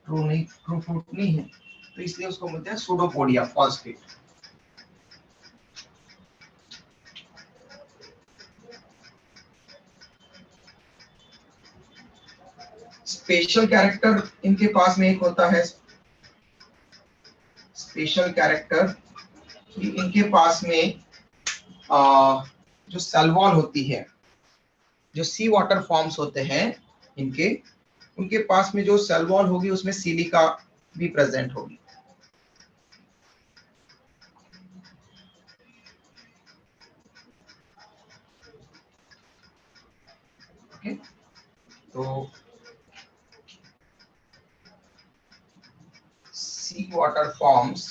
S1: ट्रू फुट नहीं है, तो इसलिए उसको बोलते हैं pseudopodia, false feet. Special character इनके पास में एक होता है, स्पेशल कैरेक्टर इनके पास में जो सेल वॉल होती है, जो सी वाटर फॉर्म्स होते हैं इनके, उनके पास में जो सेल वॉल होगी उसमें सिलिका भी प्रेजेंट होगी। ओके, तो sea water forms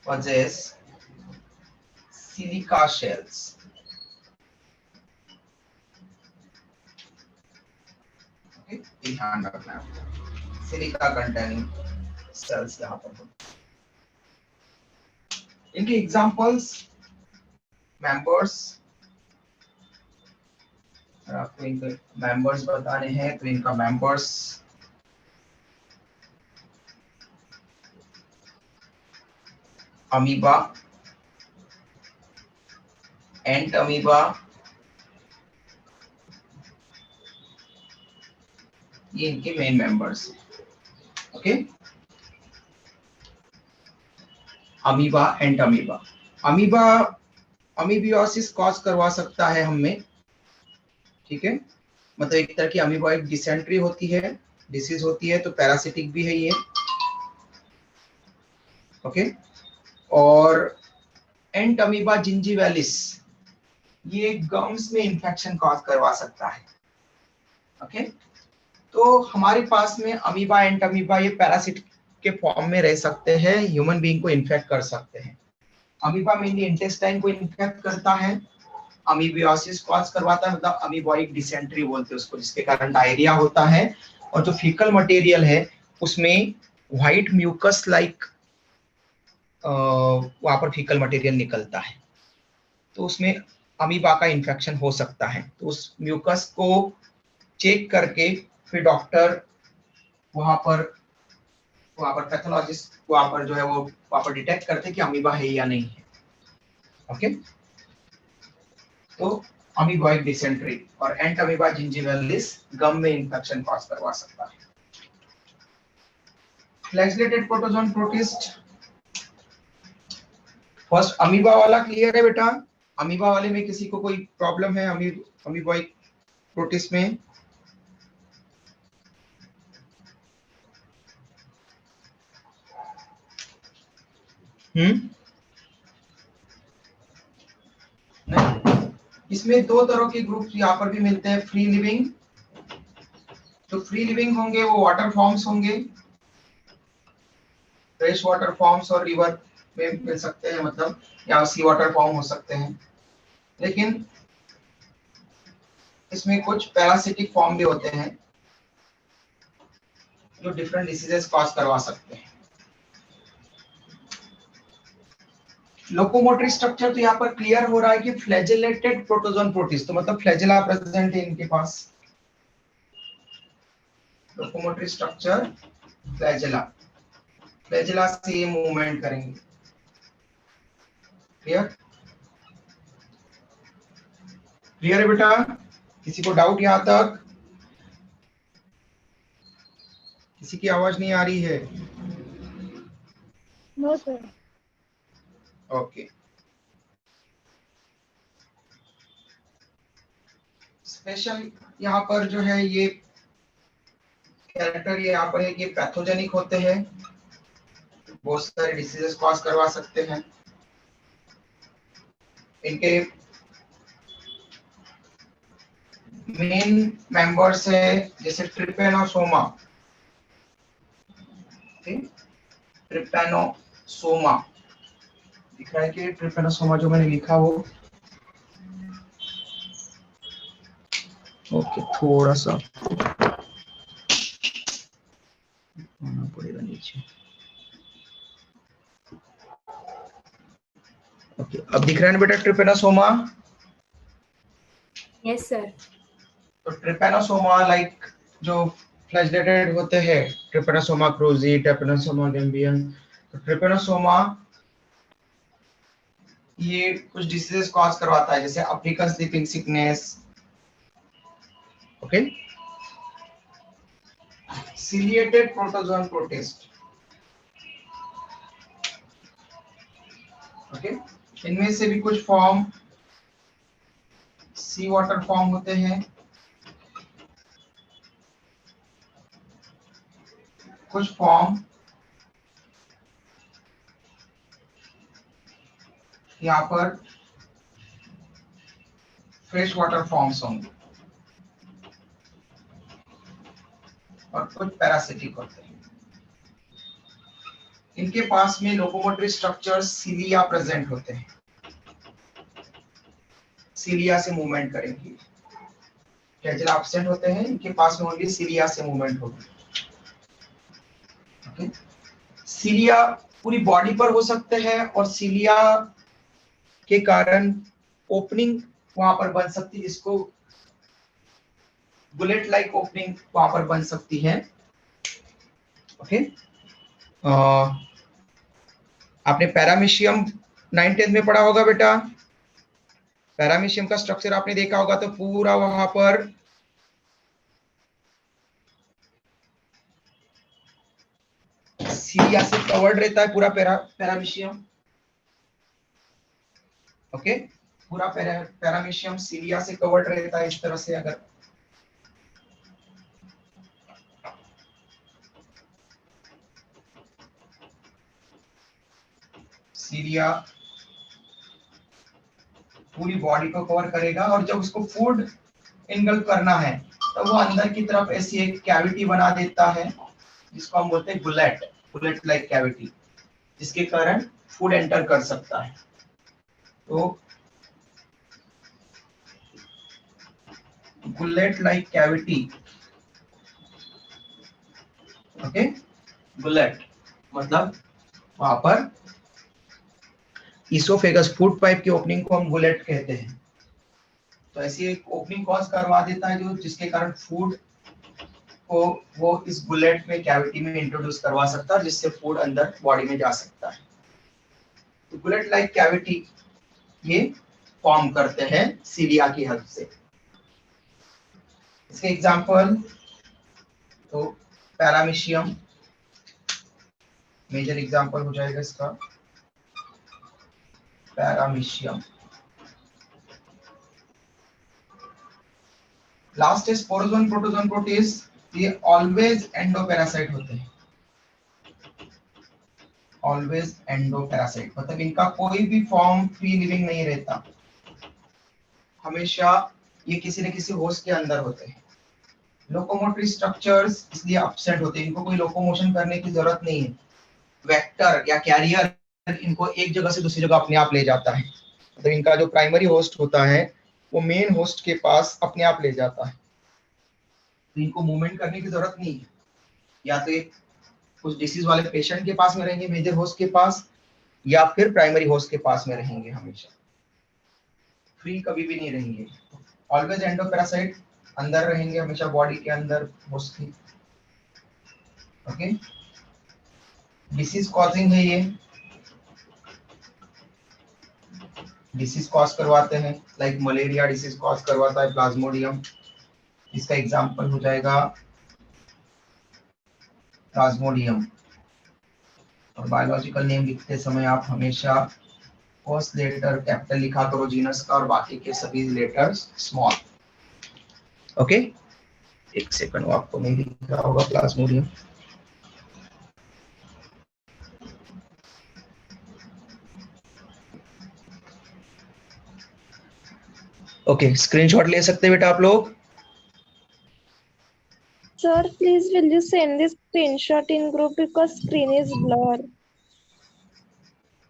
S1: possess silica shells. Okay, ध्यान रखना है, सिलिका कंटेनिंग सेल्स यहाँ पर होते हैं। इनके एग्जांपल्स, मेंबर्स, अगर आपको इनके मेंबर्स बताने हैं तो इनका मेंबर्स अमीबा, एंट अमीबा, ये इनके मेन मेंबर्स। ओके, अमीबा, एंट अमीबा। अमीबा अमीबियोसिस कॉज करवा सकता है हमें, ठीक है, मतलब एक तरह की अमीबॉइड डिसेंट्री होती है, डिसीज होती है, तो पैरासिटिक भी है ये। ओके, और एंट अमीबा जिंजीवैलिस, ये गम्स में इंफेक्शन कॉज करवा सकता है। ओके, तो हमारे पास में अमीबा, एंट अमीबा, ये पैरासिट के फॉर्म में रह सकते हैं, ह्यूमन बीइंग को इन्फेक्ट कर सकते हैं। अमीबा मेनली इंटेस्टाइन को इन्फेक्ट करता है, अमीबियोसिस कॉज करवाता है, मतलब अमीबॉइक डिसेंट्री बोलते हैं उसको, जिसके कारण डायरिया होता है, और जो फीकल मटेरियल है उसमें व्हाइट म्यूकस लाइक वहां पर फीकल मटेरियल निकलता है, तो उसमें अमीबा का इन्फेक्शन हो सकता है। तो उस म्यूकस को चेक करके फिर डॉक्टर वहां पर पैथोलॉजिस्ट वहां पर जो है वो वहां पर डिटेक्ट करते हैं कि अमीबा है या नहीं है। ओके, तो अमीबॉइक डिसेंट्री और एंट अमीबा जिंजिविलिस गम में इन्फेक्शन कॉज करवा सकता है। Flagellated protozoan protist, first amoeba वाला क्लियर है बेटा? अमीबा वाले में किसी को कोई प्रॉब्लम है अमीबॉइक प्रोटिस्ट में? नहीं, इसमें दो तरह के ग्रुप्स यहाँ पर भी मिलते हैं, फ्री लिविंग। जो फ्री लिविंग होंगे वो वाटर फॉर्म्स होंगे, फ्रेश वाटर फॉर्म्स और रिवर में मिल सकते हैं, मतलब या सी वाटर फॉर्म हो सकते हैं। लेकिन इसमें कुछ पैरासिटिक फॉर्म भी होते हैं जो डिफरेंट डिसीजेस कॉज करवा सकते हैं। लोकोमोटरी स्ट्रक्चर तो यहाँ पर क्लियर हो रहा है कि फ्लैजेलेटेड प्रोटोजोन प्रोटिस्ट, तो मतलब फ्लैजेला प्रेजेंट है इनके पास। लोकोमोटरी स्ट्रक्चर फ्लैजेला, फ्लैजेला से ये मूवमेंट करेंगे। क्लियर? क्लियर है बेटा? किसी को डाउट यहाँ तक? किसी की आवाज नहीं आ रही है?
S5: No sir.
S1: ओके, स्पेशल यहाँ पर जो है ये कैरेक्टर यहाँ पर है कि पैथोजेनिक होते हैं, बहुत सारे डिसीजेस कॉज करवा सकते हैं। इनके मेन मेंबर्स है जैसे ट्रिपेनोसोमा, ट्रिपेनोसोमा दिख रहा है कि ट्रिपेनोसोमा जो मैंने लिखा वो ओके, थोड़ा सा आना पड़ेगा नीचे। ओके, अब दिख रहा है ना बेटा ट्रिपेनोसोमा?
S5: Yes sir.
S1: तो ट्रिपेनोसोमा लाइक जो फ्लैजेलेटेड होते हैं, ट्रिपेनोसोमा क्रूजी, ट्रिपेनोसोमा गैम्बियन, तो ट्रिपेनोसोमा ये कुछ डिसीजेस कॉज करवाता है जैसे African sleeping sickness. Okay, ciliated protozoan protist. Okay, इनमें से भी कुछ फॉर्म सी वाटर फॉर्म होते हैं, कुछ फॉर्म यहाँ पर फ्रेश वाटर फॉर्म्स होंगे और कुछ पैरासिटिक होते हैं। इनके पास में लोकोमोटरी स्ट्रक्चर सीलिया प्रेजेंट होते हैं, सीलिया से मूवमेंट करेंगे। फ्लैजेला एब्सेंट होते हैं, इनके पास में ओनली सीलिया से मूवमेंट होगी। ओके, सीलिया पूरी बॉडी पर हो सकते हैं और सीलिया के कारण ओपनिंग वहां पर बन सकती है, जिसको बुलेट लाइक ओपनिंग वहां पर बन सकती है। ओके, आपने पैरामीशियम 9th-10th में पढ़ा होगा बेटा। पैरामीशियम का स्ट्रक्चर आपने देखा होगा, तो पूरा वहां पर सीलिया से कवर्ड रहता है पूरा पैरामीशियम। ओके, पूरा पैरामीशियम सीलिया से कवर्ड रहता है इस तरह से। अगर सीलिया पूरी बॉडी को कवर करेगा और जब उसको फूड इनगल्फ करना है तो वो अंदर की तरफ ऐसी एक कैविटी बना देता है जिसको हम बोलते हैं बुलेट लाइक कैविटी, जिसके कारण फूड एंटर कर सकता है। तो bullet like cavity, okay, gullet मतलब वहां पर इसोफेगस फूड पाइप की ओपनिंग को हम गुलेट कहते हैं। तो ऐसी एक ओपनिंग कॉज करवा देता है जो जिसके कारण फूड को वो इस गुलेट में कैविटी में इंट्रोड्यूस करवा सकता है, जिससे फूड अंदर बॉडी में जा सकता है। तो गुलेट लाइक कैविटी ये फॉर्म करते हैं सीलिया की हेल्प से। इसके एग्जांपल तो पैरामीशियम मेजर एग्जांपल हो जाएगा इसका, पैरामीशियम। लास्ट है स्पोरोजोन प्रोटोजोन प्रोटीज, ये ऑलवेज एंडोपैरासाइट होते हैं, ऑलवेज एंडोपैरासाइट मतलब इनका कोई भी फॉर्म फ्री लिविंग नहीं रहता, हमेशा ये किसी न किसी होस्ट के अंदर होते हैं। लोकोमोटरी स्ट्रक्चर्स इसलिए एब्सेंट होते हैं, इनको कोई लोकोमोशन करने की जरूरत नहीं है, वेक्टर या कैरियर इनको एक जगह से दूसरी जगह अपने आप ले जाता है। मतलब इनका जो प्राइमरी होस्ट होता है वो मेन होस्ट के पास अपने आप ले जाता है, तो इनको मूवमेंट करने की जरूरत नहीं है। या तो एक कुछ डिसीज वाले पेशेंट के पास में रहेंगे मेजर होस्ट के पास, या फिर प्राइमरी होस्ट के पास में रहेंगे, हमेशा फ्री कभी भी नहीं रहेंगे। ऑलवेज एंडोपैरासाइट अंदर रहेंगे हमेशा बॉडी के अंदर होस्ट की। ओके, डिसीज कॉजिंग है ये, डिसीज कॉज करवाते हैं, लाइक मलेरिया डिसीज कॉज करवाता है प्लाज्मोडियम, इसका एग्जांपल हो जाएगा प्लाज्मोडियम। और बायोलॉजिकल नेम लिखते समय आप हमेशा फर्स्ट लेटर कैपिटल लिखा करो जीनस का और बाकी के सभी लेटर्स स्मॉल। ओके, एक सेकंड, वो आपको नहीं दिख रहा होगा प्लाज्मोडियम। ओके, स्क्रीनशॉट ले सकते हैं बेटा आप लोग।
S3: Sir, please will you send this screenshot in group because screen is blur.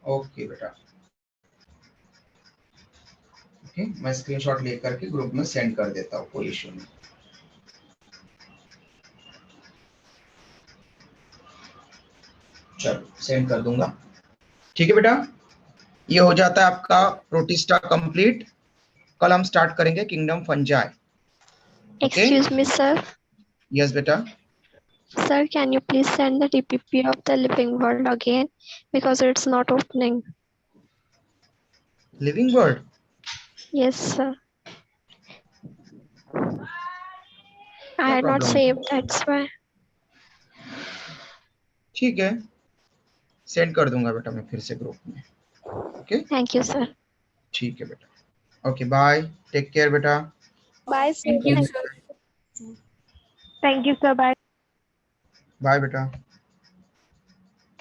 S1: Okay बेटा, ओके, मैं स्क्रीनशॉट लेकर के ग्रुप में सेंड कर देता हूँ, कोई इशू नहीं। चलो सेंड कर दूंगा, ठीक है बेटा। ये हो जाता है आपका प्रोटिस्टा कंप्लीट। कल हम स्टार्ट करेंगे kingdom fungi.
S3: Excuse me, sir.
S1: Yes बेटा,
S3: Sir, can you please send the DPP of the living world again because it's not opening.
S1: Living word,
S3: Yes, sir. I had not
S1: problem.
S3: saved, that's why.
S1: ठीक है, send कर दूंगा बेटा मैं फिर से group में। Okay,
S3: Thank you, sir.
S1: ठीक है बेटा, ओके बाय, टेक केयर बेटा।
S3: Bye, sir.
S2: Thank you, sir.
S3: Thank you, sir. Bye.
S1: Bye बेटा।